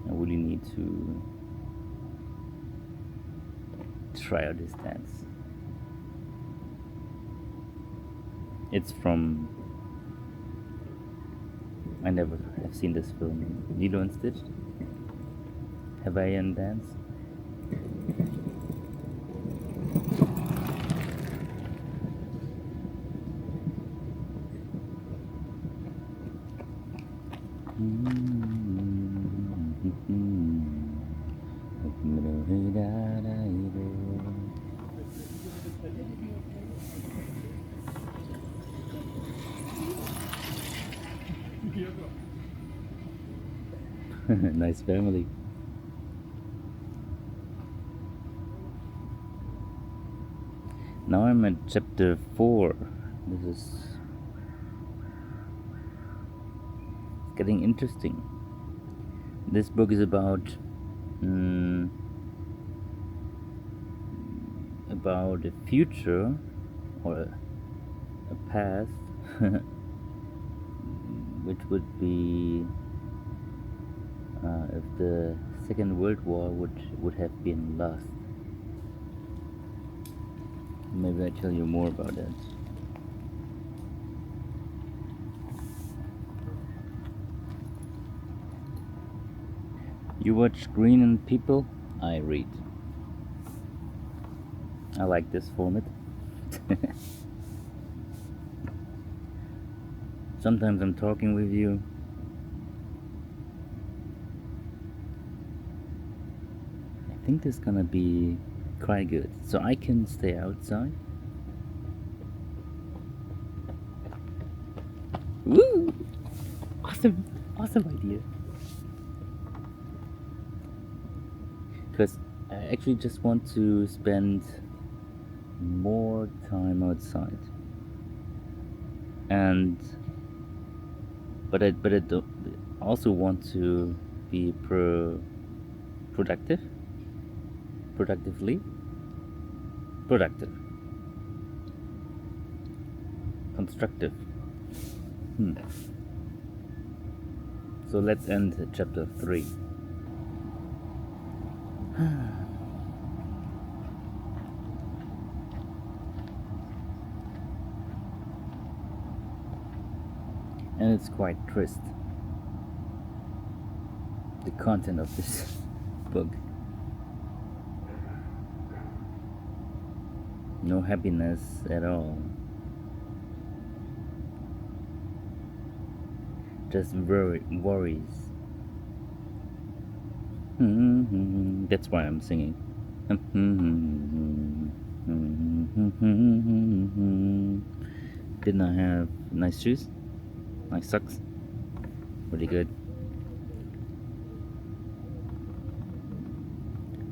I really need to try out this dance. It's from, I never have seen this film, Lilo and Stitch, Hawaiian Dance. Nice family. Now I'm at chapter 4. This is getting interesting. This book is about a future or a past which would be if the Second World War would have been lost. Maybe I'll tell you more about that. You watch Green and People, I read. I like this format. Sometimes I'm talking with you. I think this is gonna be quite good. So I can stay outside. Woo! Awesome idea. Because I actually just want to spend more time outside, and but I don't also want to be productive, productive, constructive. So let's end chapter 3. And it's quite trist, the content of this book. No happiness at all. Just worries. That's why I'm singing. Didn't I have nice shoes? Nice socks? Pretty good.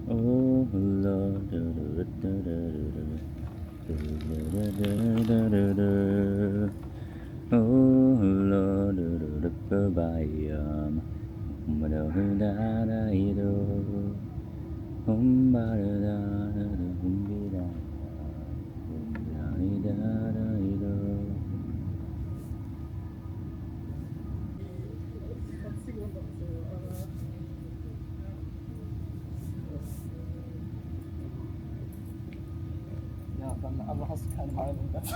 Oh Lord, oh Lord, Ja, dann aber hast du keine Meinung dazu.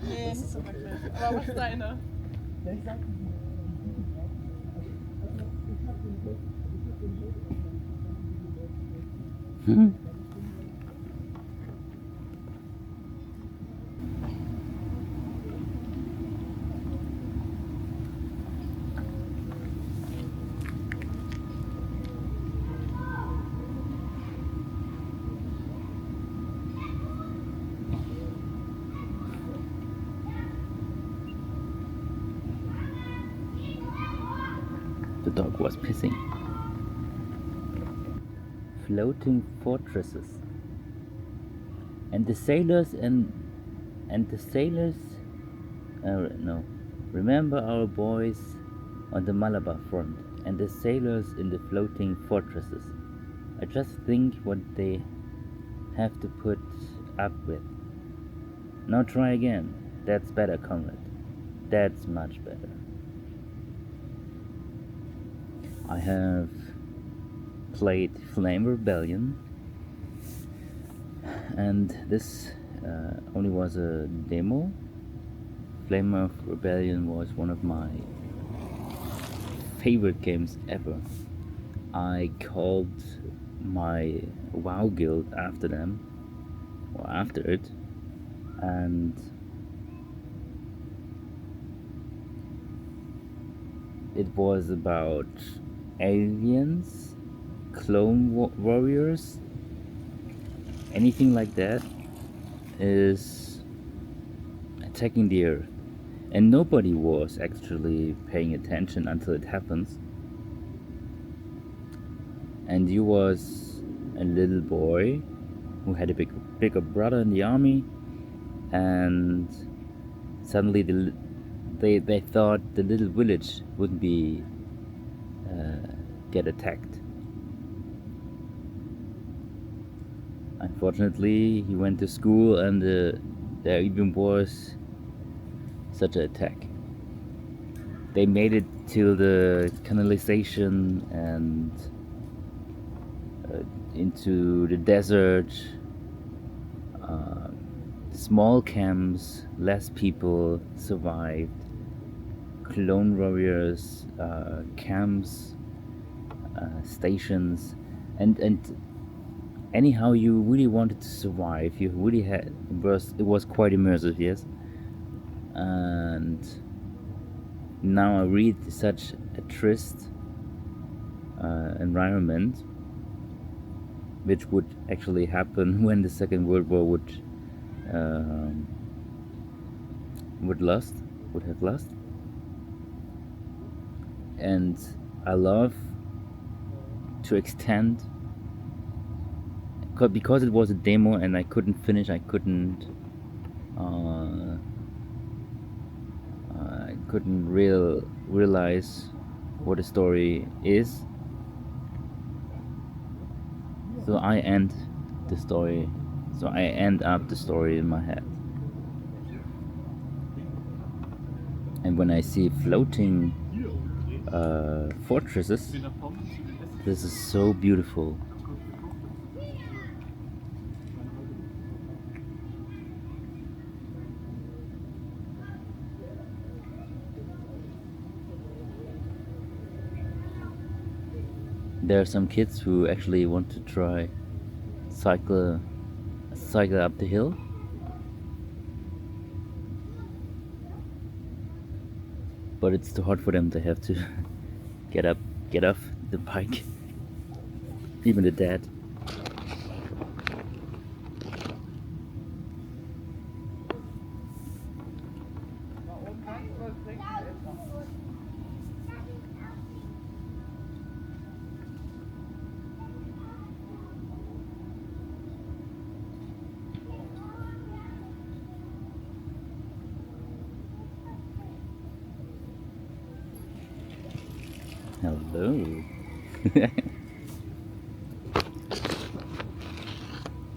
Nee, nicht so wirklich. Aber was ist deine? Ja, ich sag The dog was pissing. Floating fortresses. And the sailors no. Remember our boys on the Malabar front and the sailors in the floating fortresses. I just think what they have to put up with. Now try again. That's better, comrade. That's much better. I have played Flame Rebellion, and this only was a demo. Flame of Rebellion was one of my favorite games ever. I called my WoW guild after them, or after it, and it was about aliens, clone warriors, anything like that is attacking the earth. And nobody was actually paying attention until it happens. And you was a little boy who had a bigger brother in the army, and suddenly they thought the little village would be get attacked. Unfortunately, he went to school, and there even was such an attack. They made it till the canalization and into the desert. Small camps, less people survived. Clone warriors, camps, stations, and anyhow, you really wanted to survive. You really it was quite immersive, yes. And now I read such a trist environment, which would actually happen when the Second World War would have lost. and I love to extend because it was a demo and I couldn't finish. I couldn't realize what the story is. So I end the story. So I end up the story in my head. And when I see floating fortresses, this is so beautiful. There are some kids who actually want to try cycle up the hill. But it's too hard for them. They have to get off the bike. Even the dad. Hello.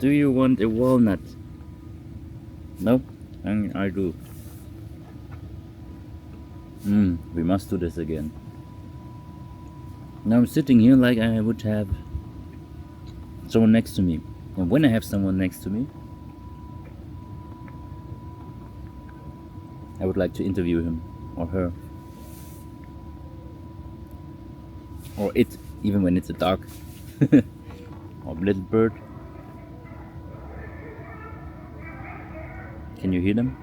Do you want a walnut? No? I do. We must do this again. Now I'm sitting here like I would have someone next to me. And when I have someone next to me, I would like to interview him or her. Or it, even when it's a dog. Or a little bird. Can you hear them?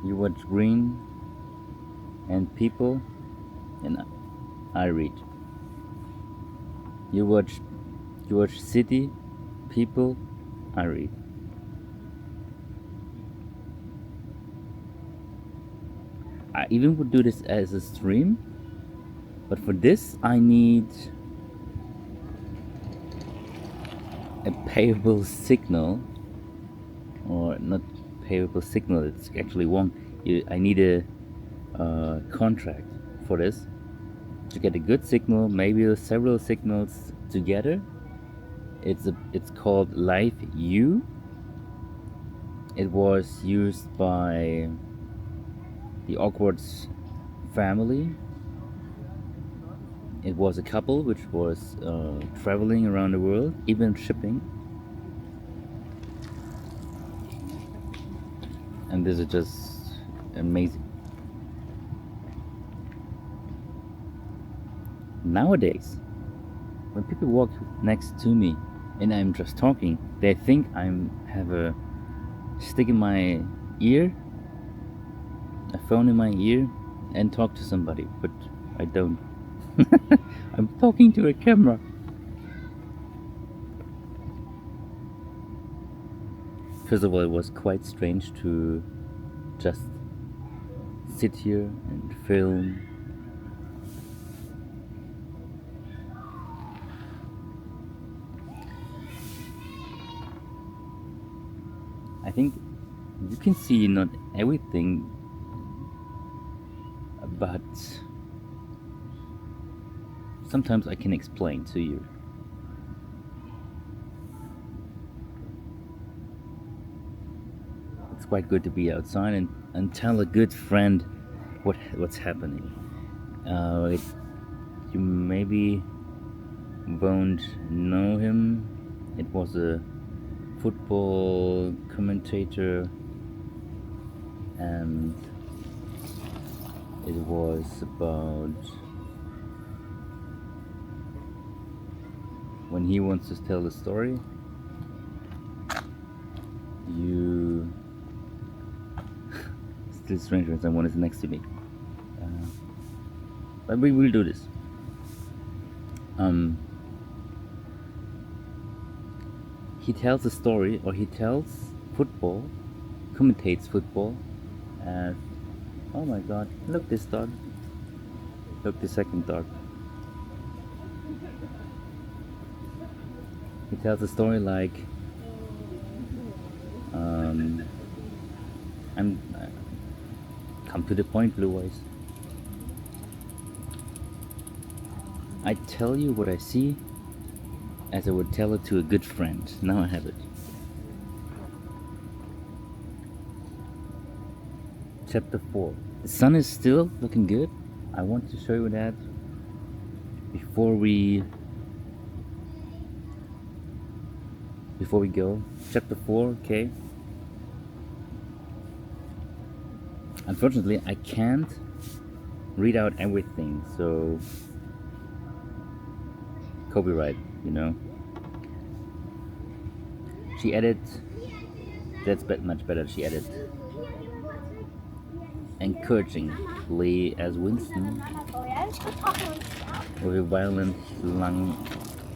You watch green and people, and I read. You watch city, people, I read. I even would do this as a stream, but for this I need a payable signal, or not payable signal, it's actually wrong. I need a contract for this to get a good signal, maybe several signals together. It's called Live U. It was used by the Awkward family. It was a couple which was traveling around the world, even shipping. And this is just amazing. Nowadays, when people walk next to me and I'm just talking, they think I have a stick in my ear, a phone in my ear, and talk to somebody, but I don't. I'm talking to a camera. First of all, it was quite strange to just sit here and film. I think you can see not everything, but sometimes I can explain to you. It's quite good to be outside and tell a good friend what's happening. You maybe won't know him. It was a football commentator, and it was about when he wants to tell a story, you still strange when someone is next to me, but we will do this. he tells a story, or he tells football, commentates football, and oh my god, look this dog. Look the second dog. He tells a story like, I'm come to the point, Bluewice. I tell you what I see as I would tell it to a good friend. Now I have it. Chapter 4. The sun is still looking good. I want to show you that before we go. Chapter 4, okay. Unfortunately, I can't read out everything, so copyright, you know. She added, that's much better, she added, encouragingly as Winston, with a violent lung,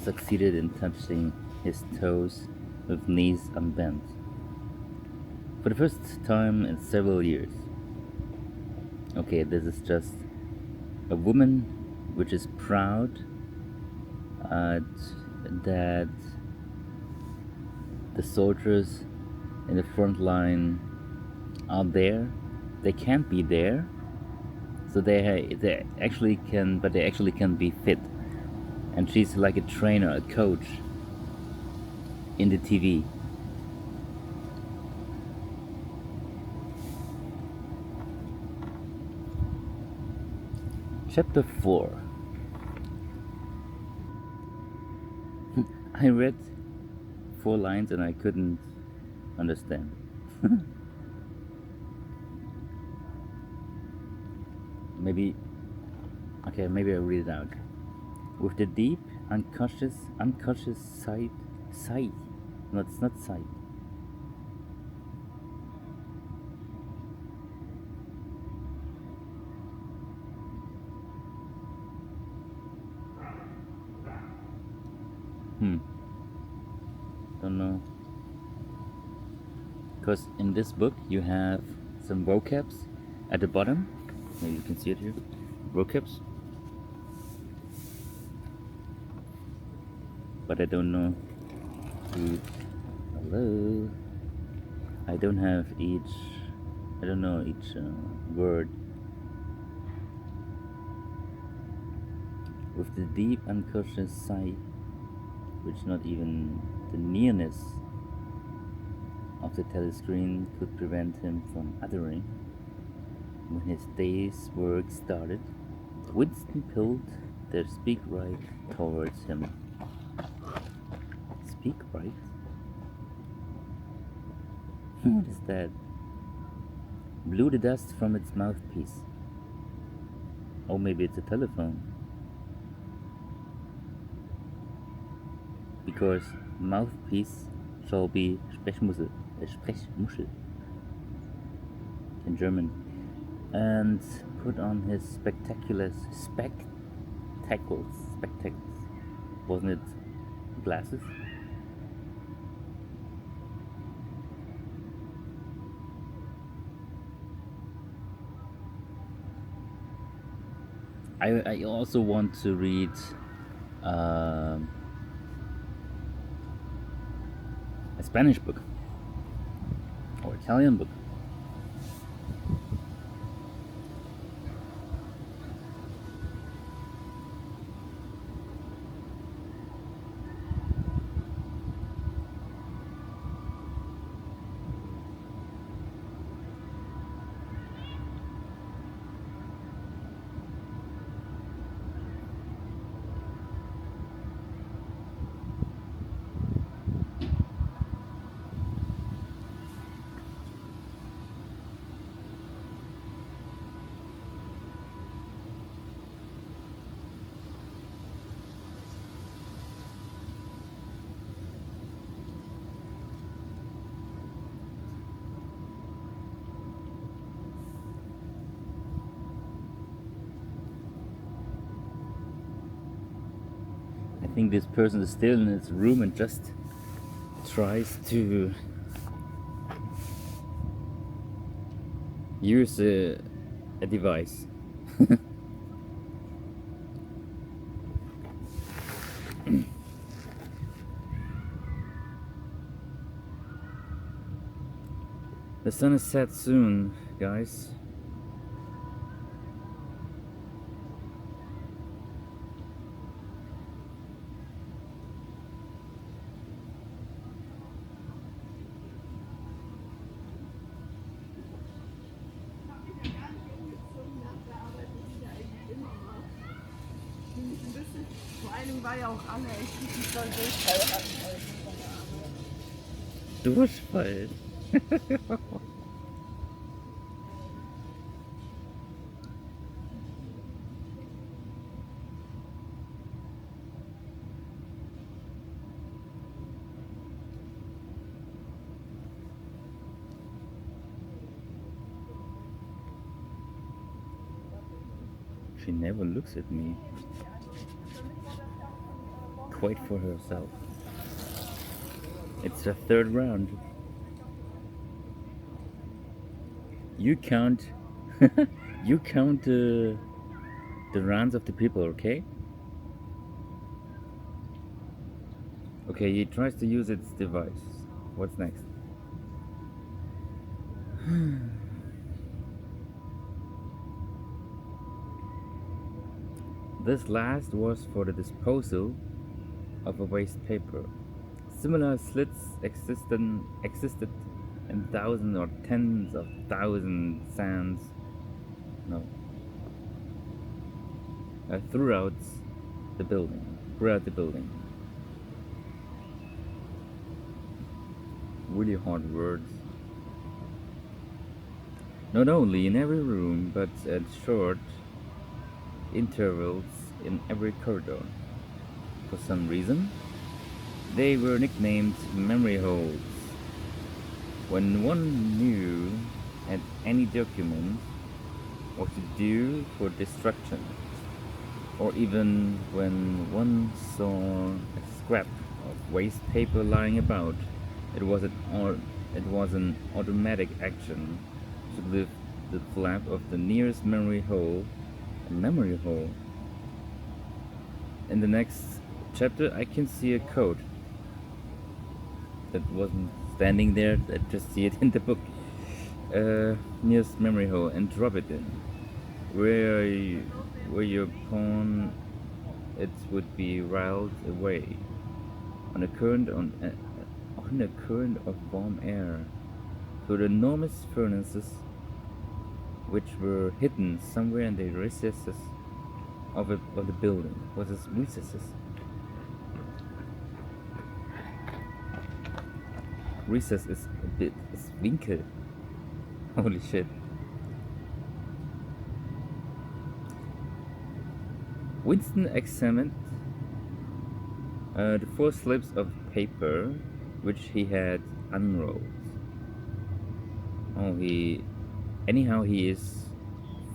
succeeded in touching his toes with knees unbent. For the first time in several years. Okay, this is just a woman which is proud that the soldiers in the front line are there. They can't be there, so they actually can, but they actually can be fit. And she's like a trainer, a coach in the TV. Chapter 4. I read 4 lines and I couldn't understand. Maybe I read it out. With the deep, unconscious sight. No, it's not sight. Don't know. Because in this book you have some vocabs at the bottom. Maybe you can see it here. Vocabs. But I don't know each. Hello. I don't have each. I don't know each word. With the deep unconscious sight, which not even the nearness of the telescreen could prevent him from uttering. When his day's work started, Winston pulled their speak right towards him. Speak right? What is that? Blew the dust from its mouthpiece. Oh, maybe it's a telephone. Because mouthpiece shall be Sprechmuschel in German, and put on his spectacles. Wasn't it glasses? I also want to read a Spanish book or Italian book. I think this person is still in his room and just tries to use a device. The sun is set soon, guys. Vor allem war ja auch Anne echt richtig doll durchfallen. Durchfall. She never looks at me. Quite for herself. It's the third round. You count you count the rounds of the people, okay? Okay, he tries to use its device. What's next? This last was for the disposal of a waste paper. Similar slits existed in thousands or tens of thousands sands throughout the building. Really hard words. Not only in every room, but at short intervals in every corridor. For some reason, they were nicknamed memory holes. When one knew at any document what to do for destruction, or even when one saw a scrap of waste paper lying about, it was an automatic action to lift the flap of the nearest memory hole. A memory hole. In the next chapter, I can see a code that wasn't standing there. I just see it in the book. Nearest memory hole, and drop it in. Where your pawn, it would be riled away on a current of warm air through the enormous furnaces, which were hidden somewhere in the recesses of the building. What is recesses? Recess is Winkel. Holy shit. Winston examined the 4 slips of paper which he had unrolled. Anyhow, he is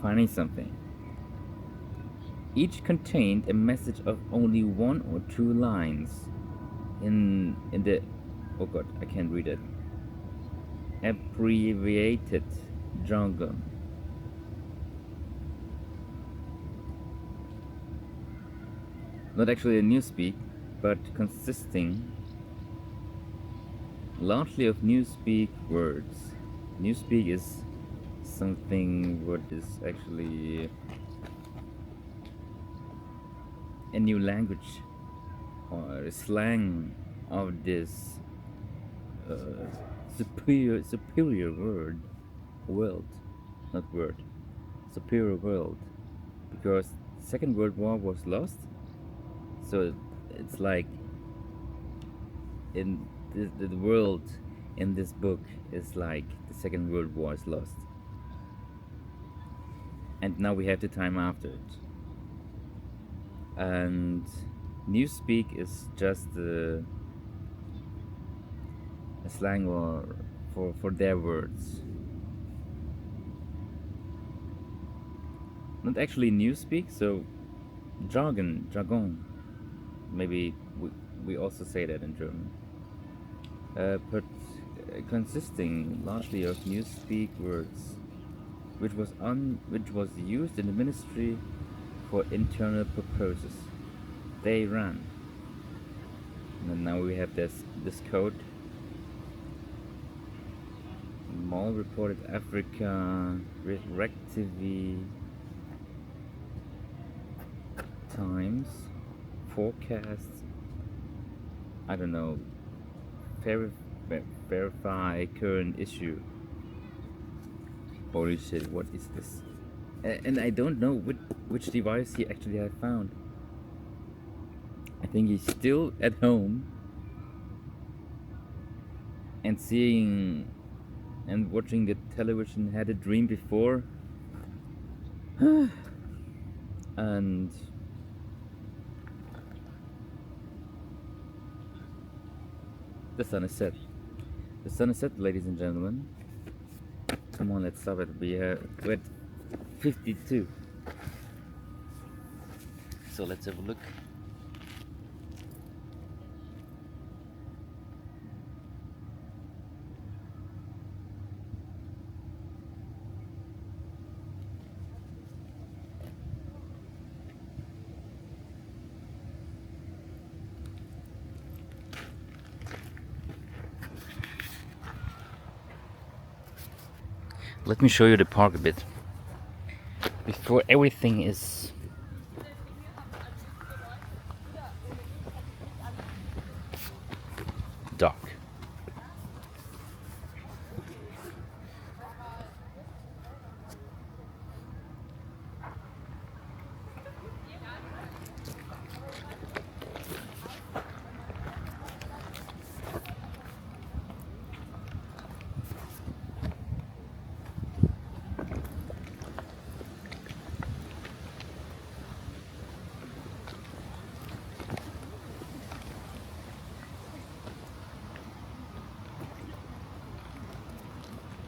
finding something. Each contained a message of only 1 or 2 lines in the, oh god, I can't read it, abbreviated jargon. Not actually a newspeak, but consisting largely of newspeak words. Newspeak is something what is actually a new language or a slang of this superior world, superior world, because Second World War was lost. So it's like in the world in this book is like the Second World War is lost, and now we have the time after it. And newspeak is just a slang or for their words. Not actually newspeak, so jargon. Maybe we also say that in German. but consisting largely of newspeak words, which was used in the ministry for internal purposes. They ran, and now we have this code. Mall reported Africa respectively times forecasts. I don't know. Verify current issue. Holy shit! What is this? And I don't know which device he actually had found. I think he's still at home and seeing and watching the television, had a dream before. And the sun is set. The sun is set, ladies and gentlemen. Come on, let's stop it. We're at 52. So let's have a look. Let me show you the park a bit before everything is dark.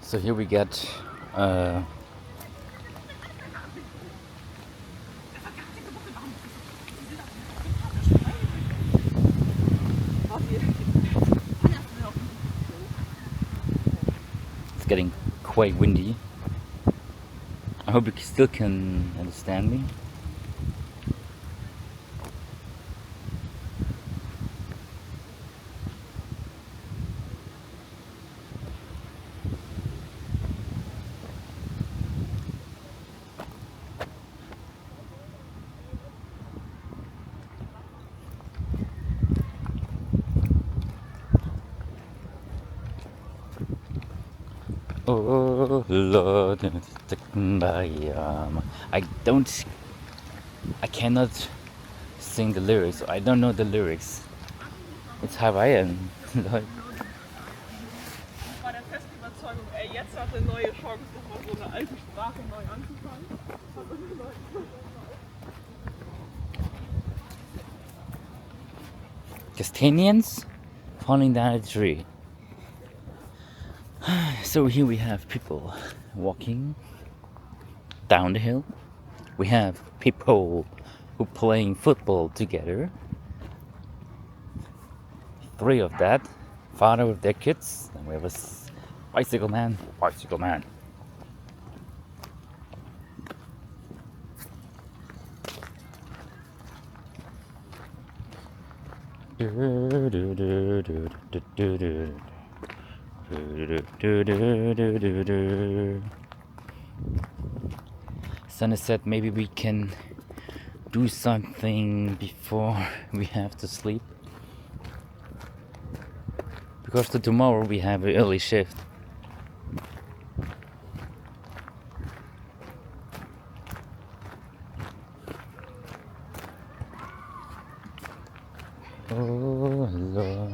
So here we get it's getting quite windy. I hope you still can understand me. Oh Lord, I cannot sing the lyrics. I don't know the lyrics. It's Hawaiian. Ich war der festen Überzeugung, jetzt hat er eine neue Chance, nochmal so eine alte Sprache neu anzufangen. Castanians falling down a tree. So here we have people walking down the hill. We have people who playing football together. 3 of that, father with their kids. And we have a bicycle man. Sun is set. Maybe we can do something before we have to sleep, because tomorrow we have an early shift. Oh Lord,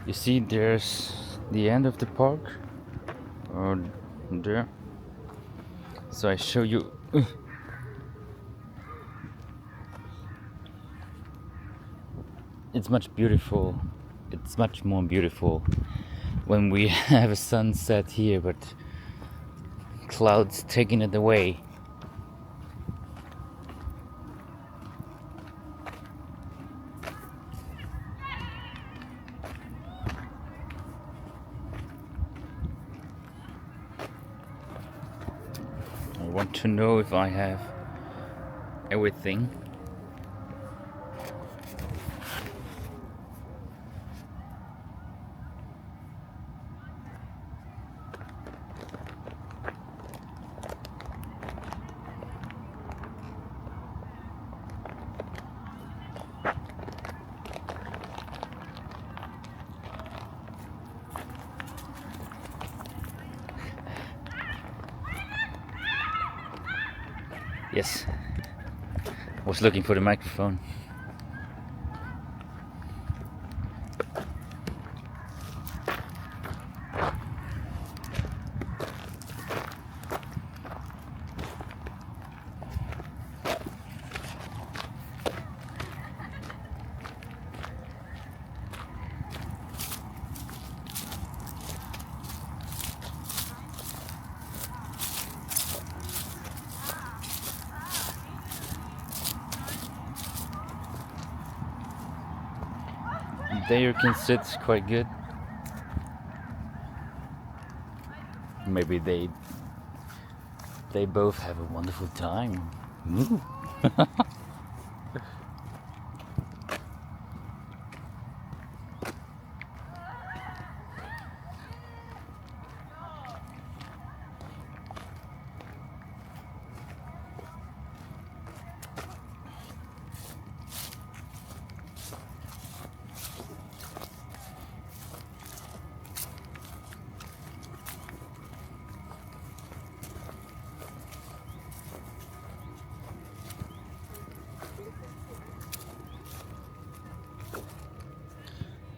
you see, there's the end of the park, or there. So I show you. It's much beautiful. It's much more beautiful when we have a sunset here, but clouds taking it away. want to know if I have everything. Yes, I was looking for the microphone. There you can sit quite good. Maybe they both have a wonderful time. Ooh.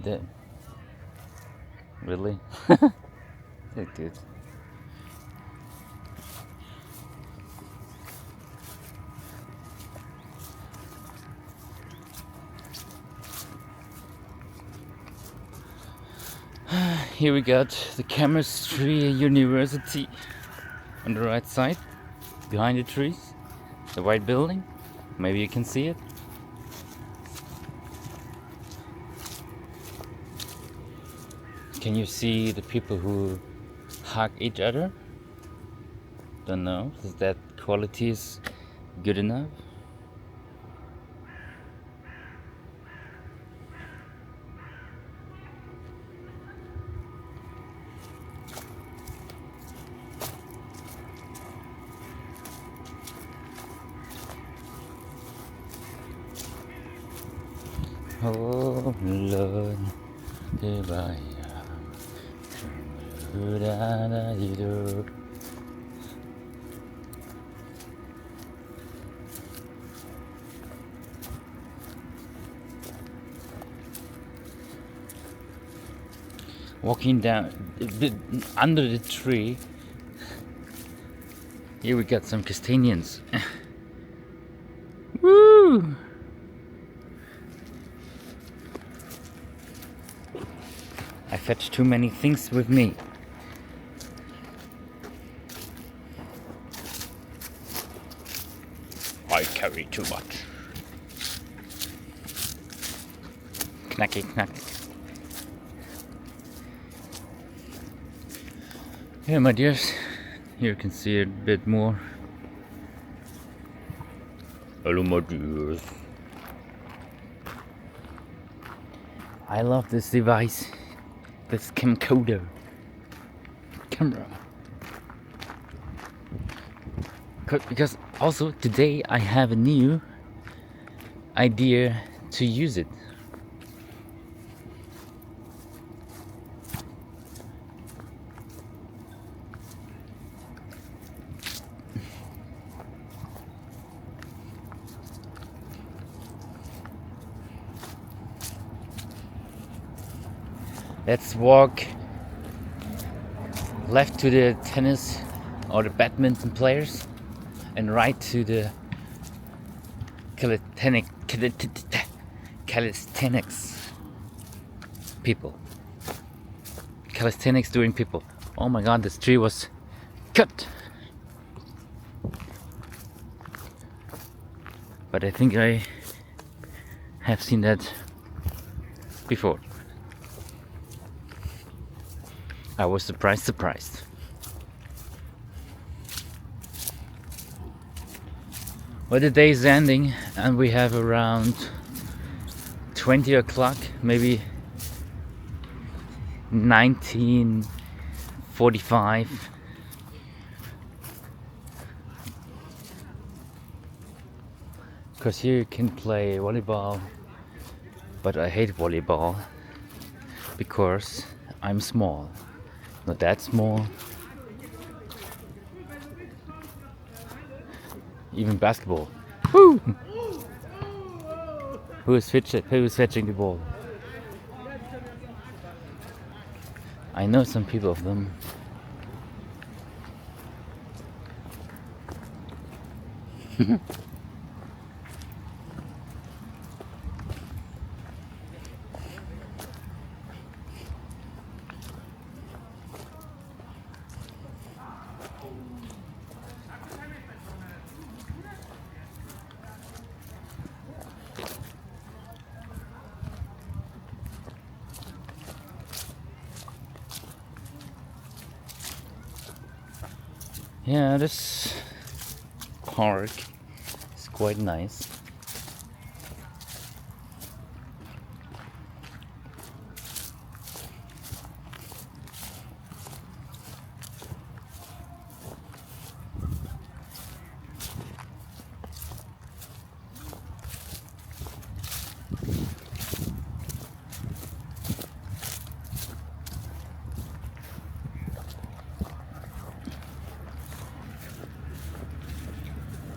That really? They're good. Here we got the chemistry university on the right side, behind the trees, the white building. Maybe you can see it. Can you see the people who hug each other? Don't know if that quality is good enough. Oh Lord, goodbye. Walking down under the tree. Here we got some castanians. Woo! I fetched too many things with me. I carry too much. Knacky knack. Yeah, my dears, here you can see it a bit more. Hello, my dears. I love this device, this camcorder camera. Because also today I have a new idea to use it. Let's walk left to the tennis or the badminton players and right to the calisthenics people. Calisthenics doing people. Oh my god, this tree was cut! But I think I have seen that before. I was surprised. Well, the day is ending and we have around 20 o'clock, maybe 19:45. Because here you can play volleyball, but I hate volleyball because I'm small. Not that small. Even basketball. Woo! Who's fetching the ball? I know some people of them. Yeah, this park is quite nice.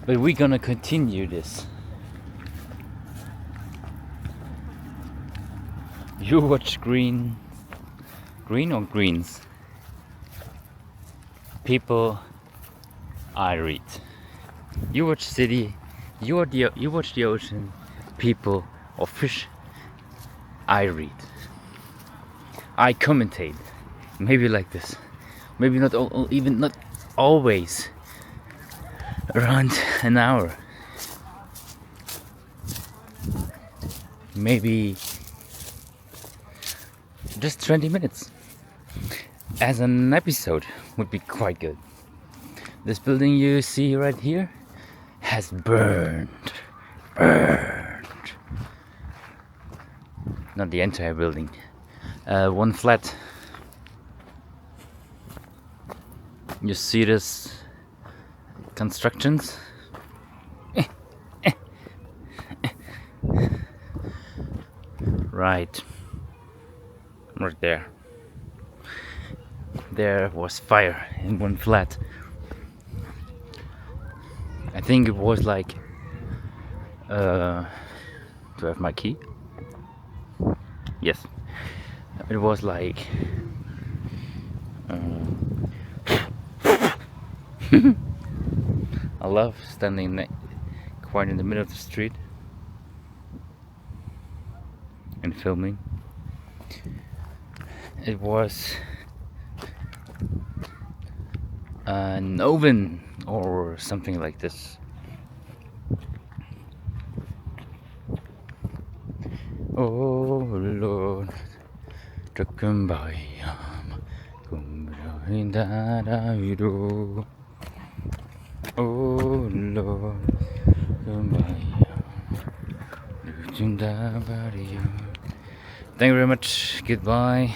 But we're gonna continue this. You watch green or greens? People, I read. You watch city, you watch the ocean, people or fish, I read. I commentate. Maybe like this. Maybe not even not always. Around an hour, maybe just 20 minutes as an episode would be quite good. This building you see right here has burned. Not the entire building, one flat. You see this constructions. Right there. There was fire in one flat. I think it was like do I have my key? Yes. It was like I love standing quite in the middle of the street and filming. It was an oven or something like this. Oh Lord, oh Lord, thank you very much. Goodbye.